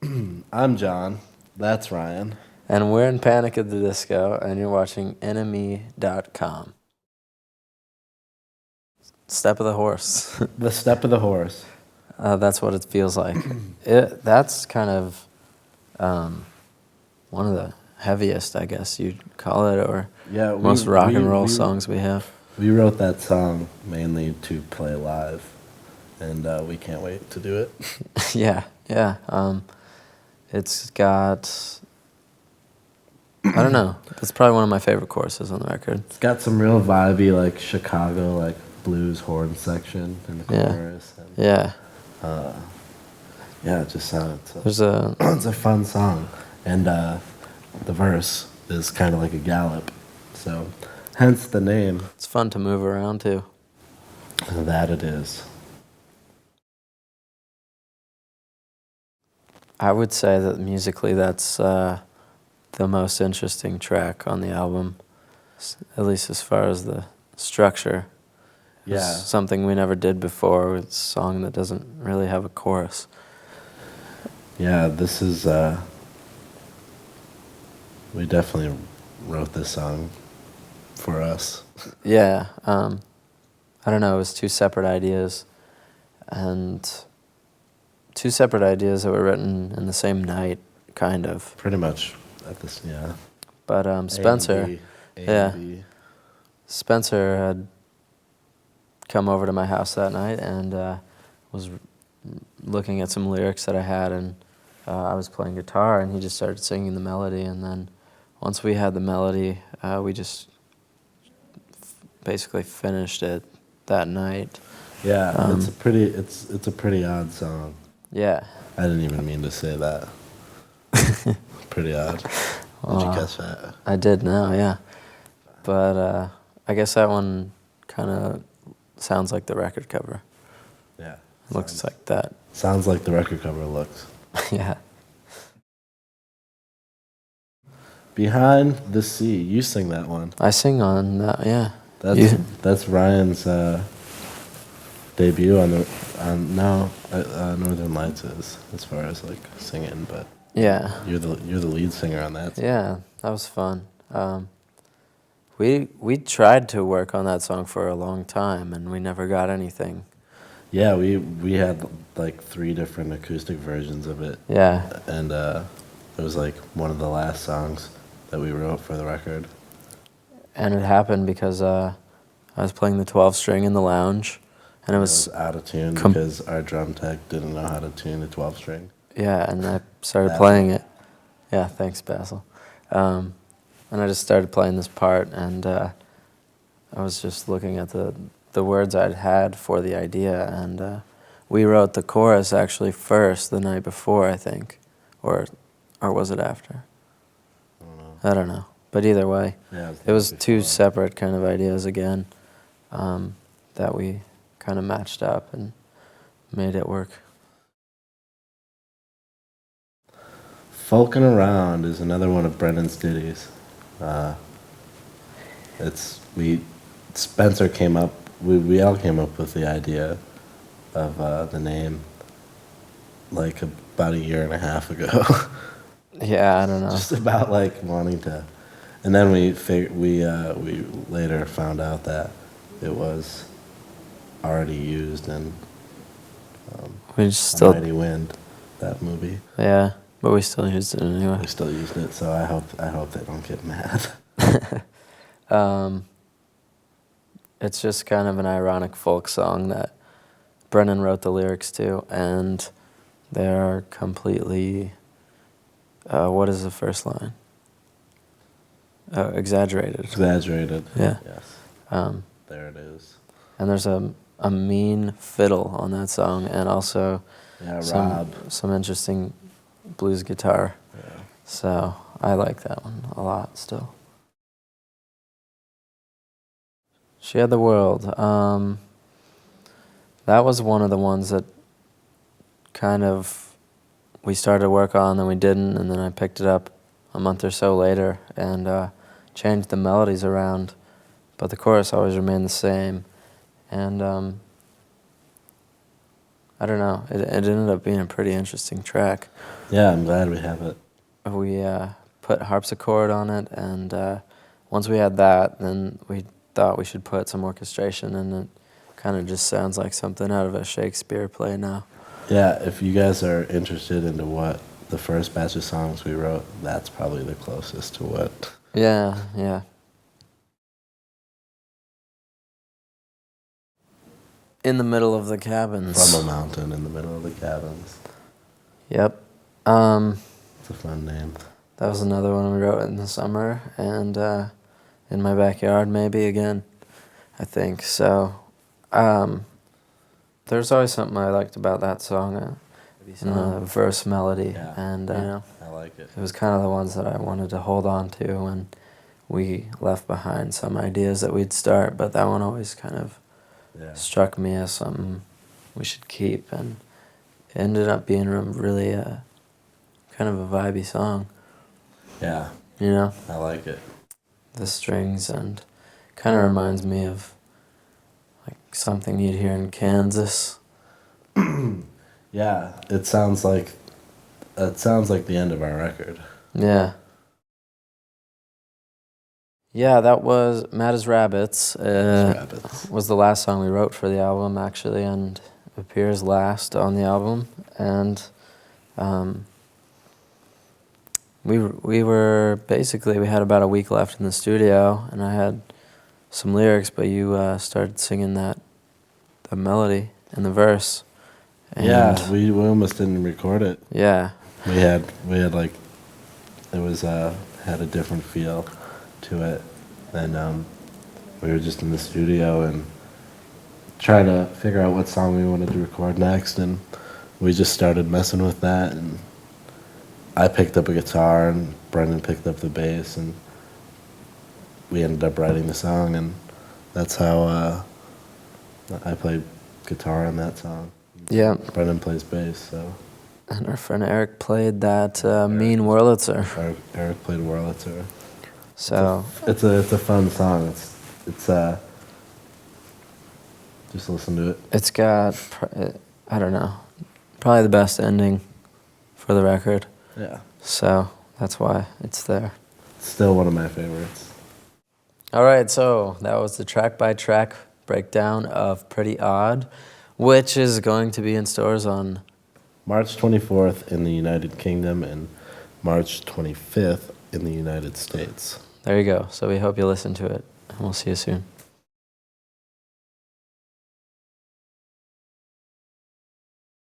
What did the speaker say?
I'm John. That's Ryan. And we're in Panic at the Disco, and you're watching NME.com. Step of the horse. The Step of the Horse. That's what it feels like. That's kind of one of the heaviest, I guess you'd call it, or most rock and roll songs we have. We wrote that song mainly to play live, and we can't wait to do it. Yeah. It's got, I don't know, it's probably one of my favorite choruses on the record. It's got some real vibey, like Chicago, like blues horn section in the chorus. Yeah. Yeah, it just sounds. There's a. It's a fun song, and the verse is kind of like a gallop, so hence the name. It's fun to move around too. That it is. I would say that musically that's the most interesting track on the album, at least as far as the structure. Yeah. It's something we never did before. It's a song that doesn't really have a chorus. Yeah, this is, we definitely wrote this song for us. Yeah, I don't know, it was two separate ideas, and two separate ideas that were written in the same night, kind of. Pretty much at this, yeah. But Spencer, Spencer had come over to my house that night and was looking at some lyrics that I had, and I was playing guitar, and he just started singing the melody, and then once we had the melody, we just basically finished it that night. Yeah, it's a pretty odd song. Yeah. I didn't even mean to say that. Pretty odd. Did you catch that? I did now, yeah. But I guess that one kind of sounds like the record cover. Yeah. It looks like that. Sounds like the record cover looks. Yeah. Behind the Sea. You sing that one. I sing on that, yeah. That's Ryan's debut on Northern Lights is, as far as like singing, but yeah, you're the lead singer on that. Yeah, that was fun. We tried to work on that song for a long time, and we never got anything. Yeah, we had like 3 different acoustic versions of it. Yeah, and it was like one of the last songs that we wrote for the record. And it happened because I was playing the 12 string in the lounge, and it was out of tune because our drum tech didn't know how to tune the 12 string. Yeah, and I started playing it. Yeah, thanks, Basil. And I just started playing this part, and I was just looking at the words I'd had for the idea, and we wrote the chorus actually first the night before, I think, or was it after? I don't know. But either way, it was 2 separate kind of ideas again that we kind of matched up and made it work. Fuckin Around is another one of Brendan's ditties. Spencer came up, we all came up with the idea of the name like about 1.5 years ago. Yeah, I don't know. Just about like wanting to, and then we later found out that it was already used in Mighty Wind, that movie. Yeah, but we still used it anyway. We still used it, so I hope they don't get mad. It's just kind of an ironic folk song that Brennan wrote the lyrics to, and they're completely. What is the first line? Exaggerated. Exaggerated. Yeah. Yes. There it is. And there's a mean fiddle on that song, and also some interesting blues guitar. Yeah. So I like that one a lot still. She Had the World. That was one of the ones that kind of we started to work on, then we didn't, and then I picked it up a month or so later and changed the melodies around, but the chorus always remained the same. And I don't know. It ended up being a pretty interesting track. Yeah, I'm glad we have it. We put harpsichord on it, and once we had that, then we thought we should put some orchestration, and it kind of just sounds like something out of a Shakespeare play now. Yeah, if you guys are interested into what the first batch of songs we wrote, that's probably the closest to what. Yeah, yeah. In the middle of the cabins. From a mountain in the middle of the cabins. Yep. It's a fun name. That was another one we wrote in the summer, and in my backyard maybe again, I think. So there's always something I liked about that song, the verse melody, Yeah. and I like it. it was kind of the ones that I wanted to hold on to when we left behind some ideas that we'd start, but that one always kind of Yeah. struck me as something we should keep, and it ended up being really kind of a vibey song, Yeah, you know? I like it. The strings, and kind of reminds me of like something you'd hear in Kansas. Yeah, it sounds like the end of our record. Yeah. Yeah, that was Mad as Rabbits. Rabbits. Was the last song we wrote for the album, actually, and appears last on the album. And we were basically, we had about a week left in the studio, and I had some lyrics, but you started singing the melody and the verse. And Yeah, we almost didn't record it. yeah. We had like, it was had a different feel to it, and we were just in the studio and trying to figure out what song we wanted to record next, and we just started messing with that, and I picked up a guitar and Brendan picked up the bass, and we ended up writing the song, and that's how I played guitar on that song. Yeah. Brendan plays bass, so. And our friend Eric played that Mean Wurlitzer. Eric played Wurlitzer. So It's a fun song. It's just listen to it. it's got, I don't know, probably the best ending for the record. Yeah. So that's why it's there. Still one of my favorites. All right, so that was the track-by-track breakdown of Pretty Odd, which is going to be in stores on March 24th in the United Kingdom and March 25th in the United States. There you go. So we hope you listen to it, and we'll see you soon.